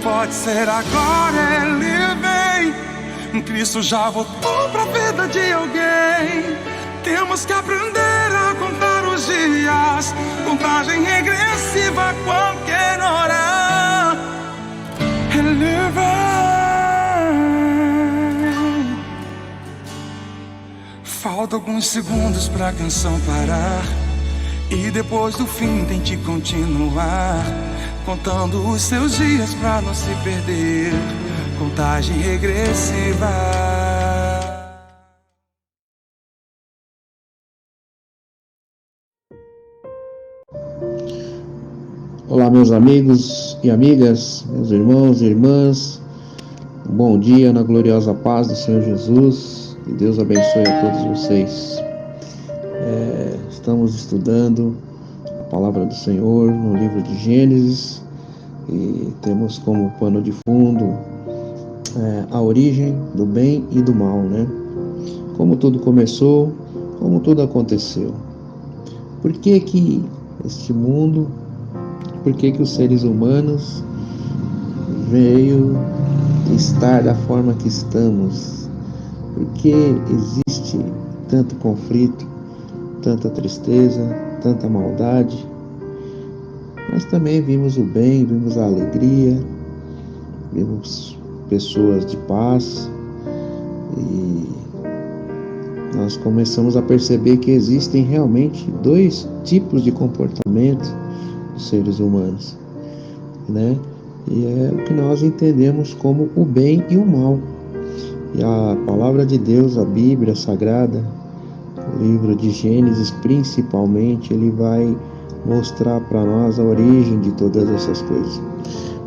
Pode ser agora, ele vem. Cristo já voltou pra vida de alguém. Temos que aprender a contar os dias, contagem regressiva a qualquer hora. Ele vem. Falta alguns segundos pra canção parar, e depois do fim tente continuar, contando os seus dias pra não se perder. Contagem regressiva. Olá, meus amigos e amigas, meus irmãos e irmãs. Bom dia na gloriosa paz do Senhor Jesus. E Deus abençoe a todos vocês. Estamos estudando a palavra do Senhor no livro de Gênesis e temos como pano de fundo a origem do bem e do mal, né? Como tudo começou, como tudo aconteceu. Por que que este mundo, por que que os seres humanos veio estar da forma que estamos? Por que existe tanto conflito, tanta tristeza, tanta maldade? Mas também vimos o bem, vimos a alegria, vimos pessoas de paz, e nós começamos a perceber que existem realmente dois tipos de comportamento dos seres humanos, né? E é o que nós entendemos como o bem e o mal. E a palavra de Deus, a Bíblia Sagrada, o livro de Gênesis principalmente, ele vai mostrar para nós a origem de todas essas coisas.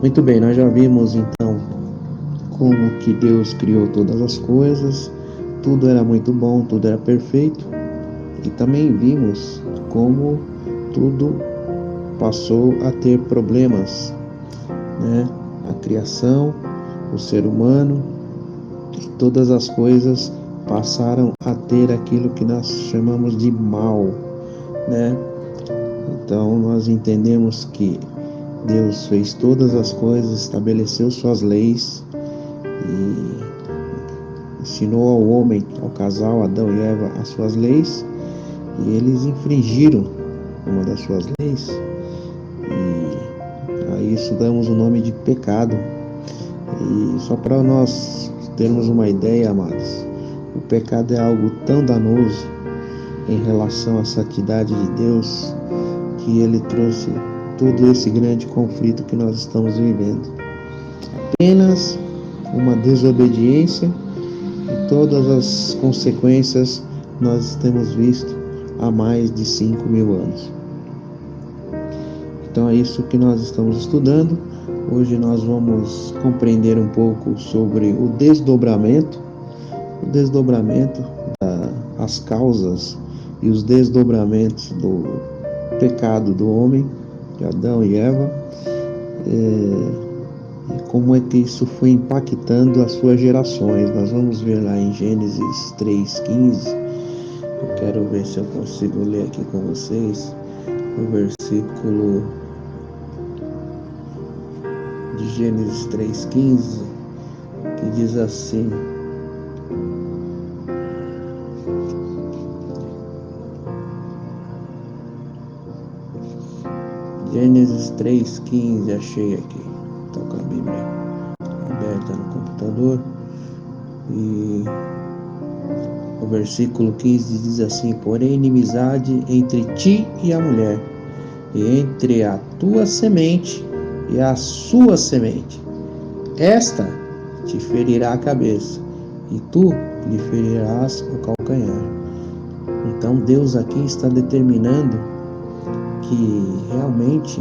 Muito bem, nós já vimos então como que Deus criou todas as coisas, tudo era muito bom, tudo era perfeito, e também vimos como tudo passou a ter problemas, né? A criação, o ser humano, todas as coisas passaram a ter aquilo que nós chamamos de mal, né? Então nós entendemos que Deus fez todas as coisas, estabeleceu suas leis e ensinou ao homem, ao casal Adão e Eva, as suas leis, e eles infringiram uma das suas leis, e a isso damos o nome de pecado. E só para nós termos uma ideia, amados, o pecado é algo tão danoso em relação à santidade de Deus, que ele trouxe todo esse grande conflito que nós estamos vivendo. Apenas uma desobediência, e todas as consequências nós temos visto há mais de 5.000 anos. Então é isso que nós estamos estudando. Hoje nós vamos compreender um pouco sobre o desdobramento as causas e os desdobramentos do pecado do homem, de Adão e Eva, e como é que isso foi impactando as suas gerações. Nós vamos ver lá em Gênesis 3:15. Eu quero ver se eu consigo ler aqui com vocês o versículo de Gênesis 3:15, que diz assim: Gênesis 3:15, achei aqui, estou com a Bíblia aberta no computador, e o versículo 15 diz assim: porém inimizade entre ti e a mulher, e entre a tua semente e a sua semente, esta te ferirá a cabeça, e tu lhe ferirás o calcanhar. Então Deus aqui está determinando que realmente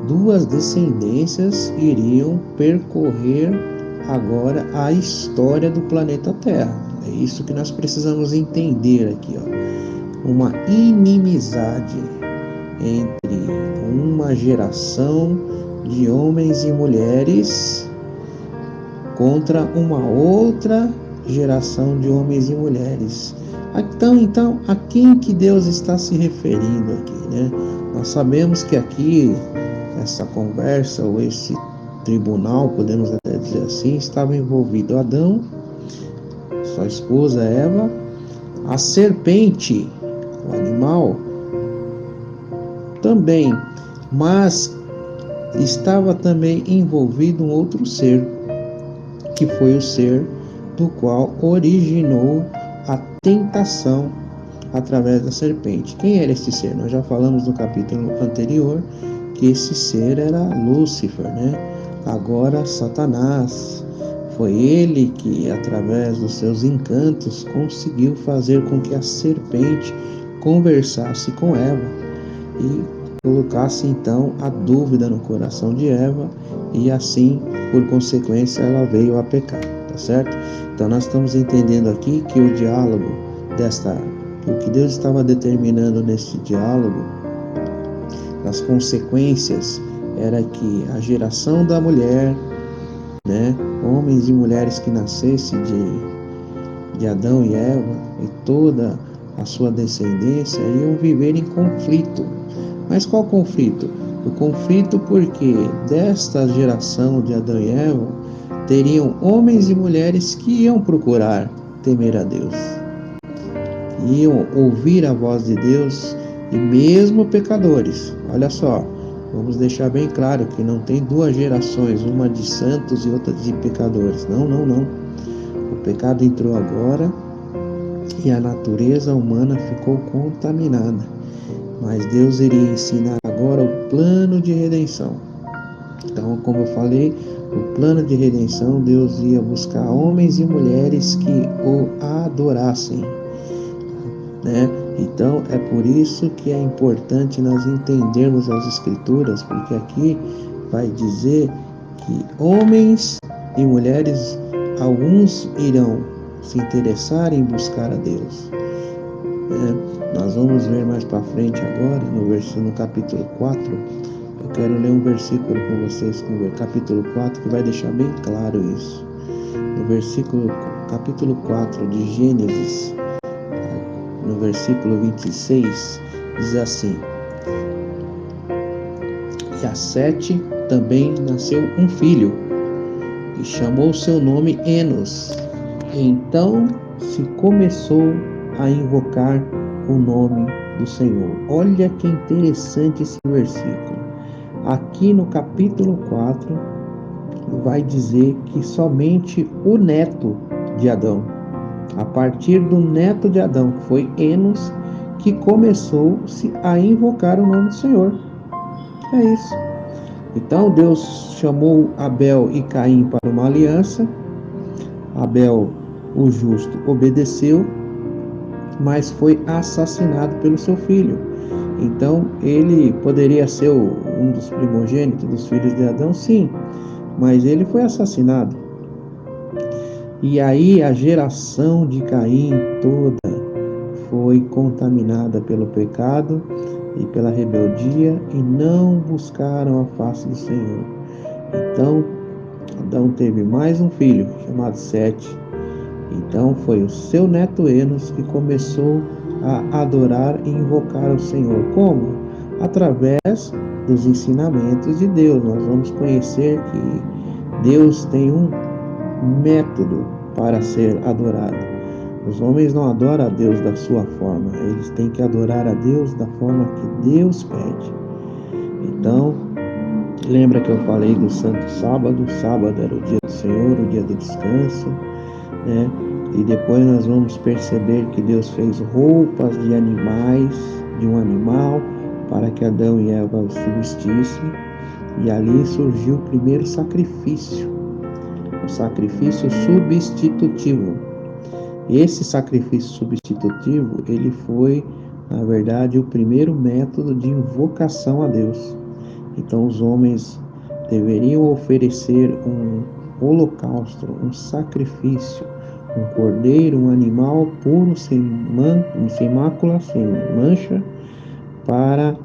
duas descendências iriam percorrer agora a história do planeta Terra. É isso que nós precisamos entender aqui, ó. Uma inimizade entre uma geração de homens e mulheres contra uma outra geração de homens e mulheres. Então, a quem que Deus está se referindo aqui, né? Nós sabemos que aqui, essa conversa ou esse tribunal, podemos até dizer assim, estava envolvido Adão, sua esposa Eva, a serpente, o animal, também, mas estava também envolvido um outro ser, que foi o ser do qual originou a tentação através da serpente. Quem era esse ser? Nós já falamos no capítulo anterior que esse ser era Lúcifer, né? Agora Satanás. Foi ele que, através dos seus encantos, conseguiu fazer com que a serpente conversasse com Eva e colocasse então a dúvida no coração de Eva, e assim, por consequência, ela veio a pecar, tá certo? Então nós estamos entendendo aqui que o diálogo o que Deus estava determinando nesse diálogo, as consequências, era que a geração da mulher, né, homens e mulheres que nascessem de Adão e Eva e toda a sua descendência iam viver em conflito. Mas qual conflito? O conflito porque desta geração de Adão e Eva teriam homens e mulheres que iam procurar temer a Deus, iam ouvir a voz de Deus, e mesmo pecadores. Olha só, vamos deixar bem claro que não tem duas gerações, uma de santos e outra de pecadores. Não. O pecado entrou agora e a natureza humana ficou contaminada. Mas Deus iria ensinar agora o plano de redenção. Então, como eu falei, o plano de redenção, Deus ia buscar homens e mulheres que o adorassem, né? Então, é por isso que é importante nós entendermos as Escrituras, porque aqui vai dizer que homens e mulheres, alguns irão se interessar em buscar a Deus, né? Nós vamos ver mais para frente agora, no capítulo 4, eu quero ler um versículo com vocês, no capítulo 4, que vai deixar bem claro isso. No capítulo 4 de Gênesis, no versículo 26, diz assim: E a Sete também nasceu um filho, e chamou seu nome Enos. Então se começou a invocar o nome do Senhor. Olha que interessante esse versículo. Aqui no capítulo 4 vai dizer que somente o neto de Adão, a partir do neto de Adão, que foi Enos, que começou-se a invocar o nome do Senhor. É isso. Então Deus chamou Abel e Caim para uma aliança. Abel, o justo, obedeceu, mas foi assassinado pelo seu filho. Então ele poderia ser um dos primogênitos dos filhos de Adão, sim, mas ele foi assassinado. E aí a geração de Caim toda foi contaminada pelo pecado e pela rebeldia, e não buscaram a face do Senhor. Então Adão teve mais um filho, chamado Sete. Então foi o seu neto Enos que começou a adorar e invocar o Senhor. Como? Através dos ensinamentos de Deus. Nós vamos conhecer que Deus tem um método para ser adorado. Os homens não adoram a Deus da sua forma, eles têm que adorar a Deus da forma que Deus pede. Então, lembra que eu falei do Santo Sábado? Sábado era o dia do Senhor, o dia do descanso, né? E depois nós vamos perceber que Deus fez roupas de animais, de um animal, para que Adão e Eva se vestissem, e ali surgiu o primeiro sacrifício, o sacrifício substitutivo. Esse sacrifício substitutivo, ele foi, na verdade, o primeiro método de invocação a Deus. Então os homens deveriam oferecer um holocausto, um sacrifício, um cordeiro, um animal puro, sem mácula, sem mancha, para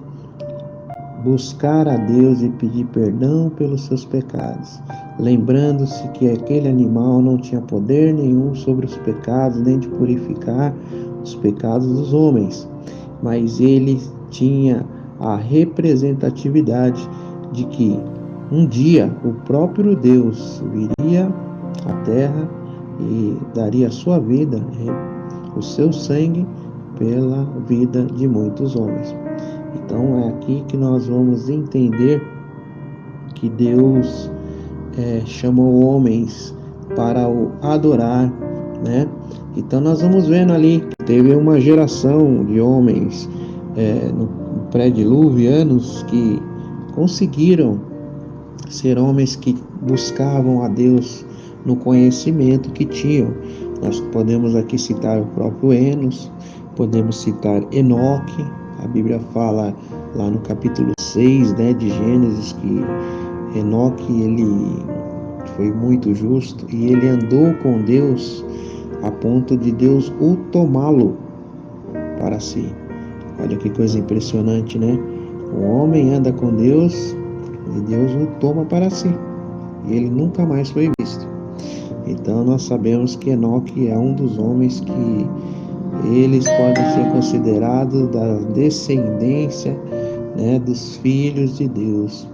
buscar a Deus e pedir perdão pelos seus pecados, lembrando-se que aquele animal não tinha poder nenhum sobre os pecados, nem de purificar os pecados dos homens, mas ele tinha a representatividade de que um dia o próprio Deus viria à terra e daria a sua vida, o seu sangue, pela vida de muitos homens. Então é aqui que nós vamos entender que Deus chamou homens para o adorar, né? Então nós vamos vendo ali que teve uma geração de homens no pré-diluvianos que conseguiram ser homens que buscavam a Deus no conhecimento que tinham. Nós podemos aqui citar o próprio Enos, podemos citar Enoque. A Bíblia fala lá no capítulo 6, né, de Gênesis, que Enoque, ele foi muito justo e ele andou com Deus a ponto de Deus o tomá-lo para si. Olha que coisa impressionante, né? O homem anda com Deus e Deus o toma para si. E ele nunca mais foi visto. Então nós sabemos que Enoque é um dos homens que eles podem ser considerados da descendência, né, dos filhos de Deus.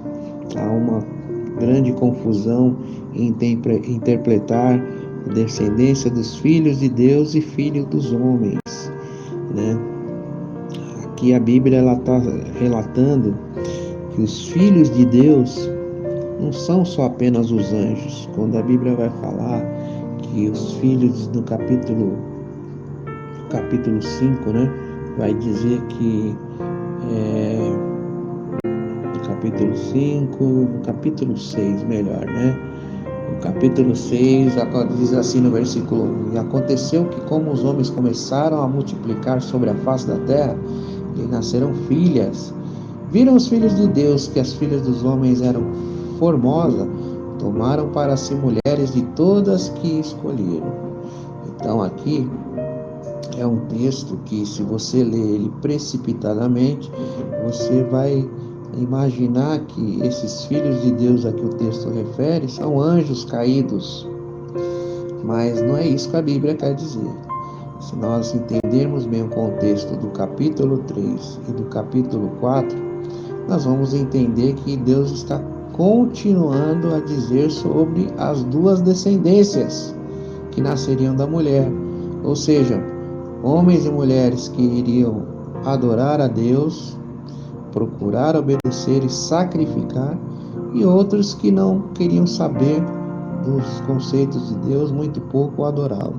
Há uma grande confusão em interpretar a descendência dos filhos de Deus e filho dos homens, né? Aqui a Bíblia está relatando que os filhos de Deus não são só apenas os anjos. Quando a Bíblia vai falar que os filhos no capítulo 5, né, vai dizer que no capítulo 6, melhor, né? No capítulo 6, diz assim no versículo 1: E aconteceu que, como os homens começaram a multiplicar sobre a face da terra, lhe nasceram filhas. Viram os filhos de Deus que as filhas dos homens eram formosas, tomaram para si mulheres de todas que escolheram. Então aqui é um texto que, se você ler ele precipitadamente, você vai imaginar que esses filhos de Deus a que o texto refere são anjos caídos. Mas não é isso que a Bíblia quer dizer. Se nós entendermos bem o contexto do capítulo 3 e do capítulo 4, nós vamos entender que Deus está continuando a dizer sobre as duas descendências que nasceriam da mulher. Ou seja, homens e mulheres que iriam adorar a Deus, procurar obedecer e sacrificar, e outros que não queriam saber dos conceitos de Deus, muito pouco adorá-lo.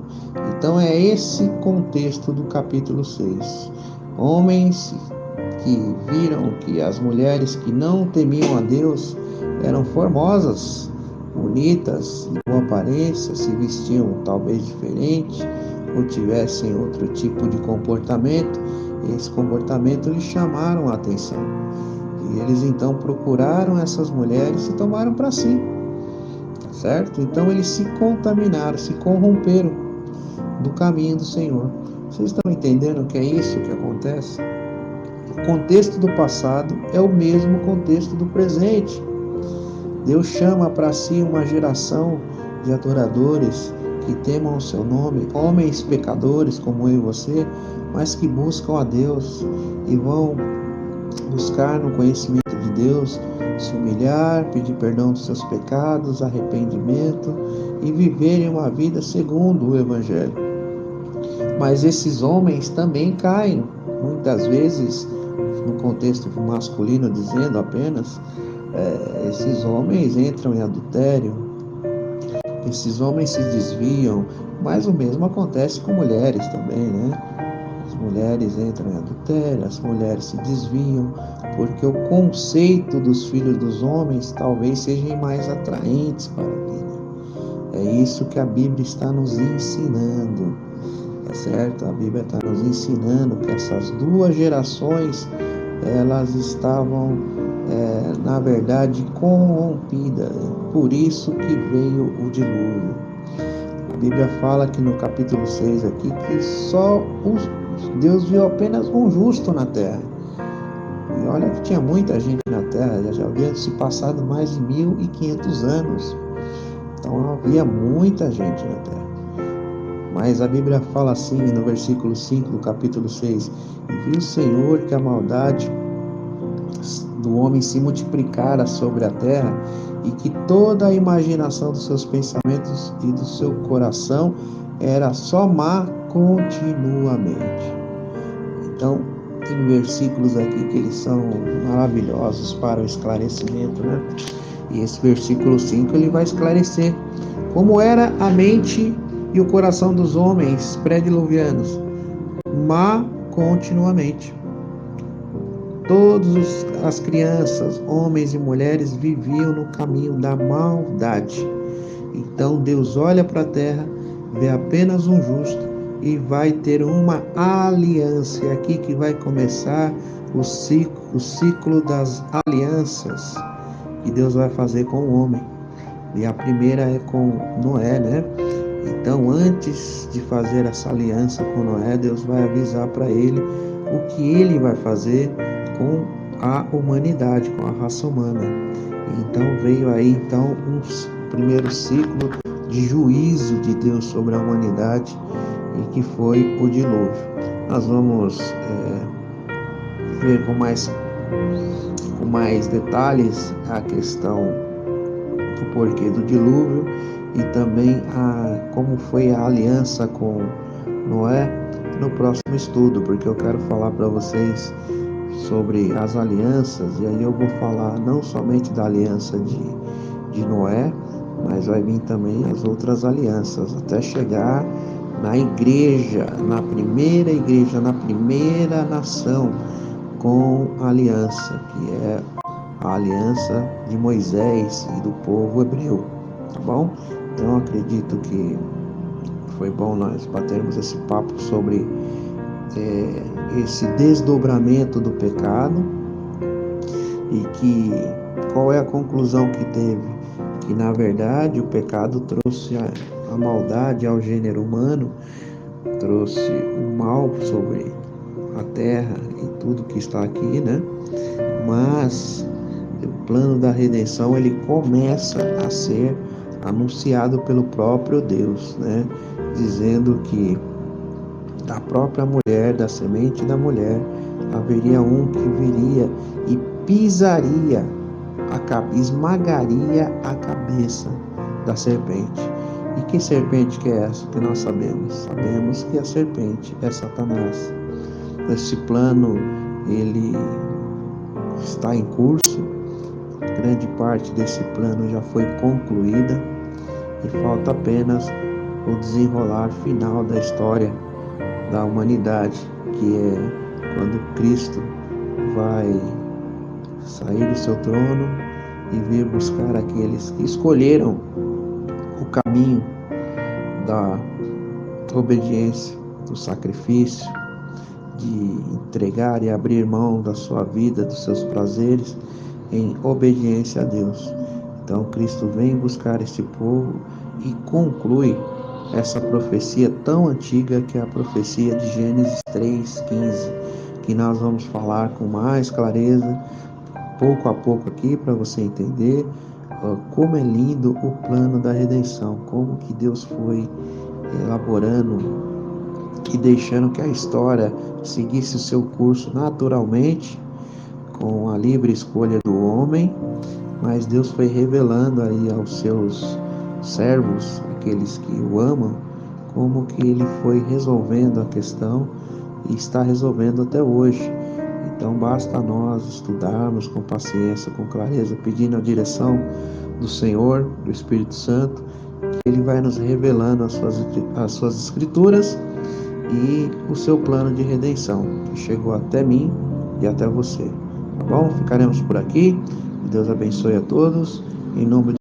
Então é esse contexto do capítulo 6. Homens que viram que as mulheres que não temiam a Deus eram formosas, bonitas, de boa aparência, se vestiam talvez diferente, ou tivessem outro tipo de comportamento. Esse comportamento lhes chamaram a atenção. E eles então procuraram essas mulheres e tomaram para si. Certo? Então eles se contaminaram, se corromperam do caminho do Senhor. Vocês estão entendendo que é isso que acontece? O contexto do passado é o mesmo contexto do presente. Deus chama para si uma geração de adoradores que temam o seu nome, homens pecadores como eu e você, mas que buscam a Deus e vão buscar no conhecimento de Deus, se humilhar, pedir perdão dos seus pecados, arrependimento e viverem uma vida segundo o Evangelho. Mas esses homens também caem, muitas vezes, no contexto masculino dizendo apenas, esses homens entram em adultério, esses homens se desviam, mas o mesmo acontece com mulheres também, né? As mulheres entram em adultério, as mulheres se desviam, porque o conceito dos filhos dos homens talvez sejam mais atraentes para a vida. É isso que a Bíblia está nos ensinando, certo? A Bíblia está nos ensinando que essas duas gerações, elas estavam, na verdade, corrompidas. Por isso que veio o dilúvio. A Bíblia fala que no capítulo 6 aqui, que só Deus viu apenas um justo na terra. E olha que tinha muita gente na terra, já havia se passado mais de 1500 anos. Então havia muita gente na terra. Mas a Bíblia fala assim no versículo 5 do capítulo 6: E viu o Senhor que a maldade do homem se multiplicara sobre a terra e que toda a imaginação dos seus pensamentos e do seu coração era só má continuamente. Então, tem versículos aqui que eles são maravilhosos para o esclarecimento, né? E esse versículo 5 ele vai esclarecer como era a mente e o coração dos homens pré-diluvianos, má continuamente. Todas as crianças, homens e mulheres, viviam no caminho da maldade. Então Deus olha para a terra, vê apenas um justo e vai ter uma aliança. É aqui que vai começar o ciclo das alianças que Deus vai fazer com o homem. E a primeira é com Noé, né? Então, antes de fazer essa aliança com Noé, Deus vai avisar para ele o que ele vai fazer com a humanidade, com a raça humana. Então veio aí um primeiro ciclo de juízo de Deus sobre a humanidade, e que foi o dilúvio. Nós vamos ver com mais detalhes a questão do porquê do dilúvio e também como foi a aliança com Noé no próximo estudo, porque eu quero falar para vocês sobre as alianças, e aí eu vou falar não somente da aliança de Noé, mas vai vir também as outras alianças, até chegar na igreja, na primeira igreja, na primeira nação, com a aliança, que é a aliança de Moisés e do povo hebreu, tá bom? Então acredito que foi bom nós batermos esse papo sobre esse desdobramento do pecado, e que qual é a conclusão que teve? Que na verdade o pecado trouxe a maldade ao gênero humano, trouxe o mal sobre a terra e tudo que está aqui, né? Mas o plano da redenção ele começa a ser anunciado pelo próprio Deus, né? Dizendo que da própria mulher, da semente da mulher, haveria um que viria e pisaria esmagaria a cabeça da serpente. E que serpente que é essa que nós sabemos? Sabemos que a serpente é Satanás. Esse plano, ele está em curso, grande parte desse plano já foi concluída e falta apenas o desenrolar final da história da humanidade, que é quando Cristo vai sair do seu trono e vir buscar aqueles que escolheram o caminho da obediência, do sacrifício, de entregar e abrir mão da sua vida, dos seus prazeres, em obediência a Deus. Então Cristo vem buscar esse povo e conclui essa profecia tão antiga, que é a profecia de Gênesis 3:15, que nós vamos falar com mais clareza, pouco a pouco aqui, para você entender como é lindo o plano da redenção, como que Deus foi elaborando e deixando que a história seguisse o seu curso naturalmente, com a livre escolha do homem, mas Deus foi revelando aí aos seus servos, aqueles que o amam, como que ele foi resolvendo a questão e está resolvendo até hoje. Então basta nós estudarmos com paciência, com clareza, pedindo a direção do Senhor, do Espírito Santo, que ele vai nos revelando as suas escrituras e o seu plano de redenção, que chegou até mim e até você. Tá bom? Ficaremos por aqui. Deus abençoe a todos. Em nome de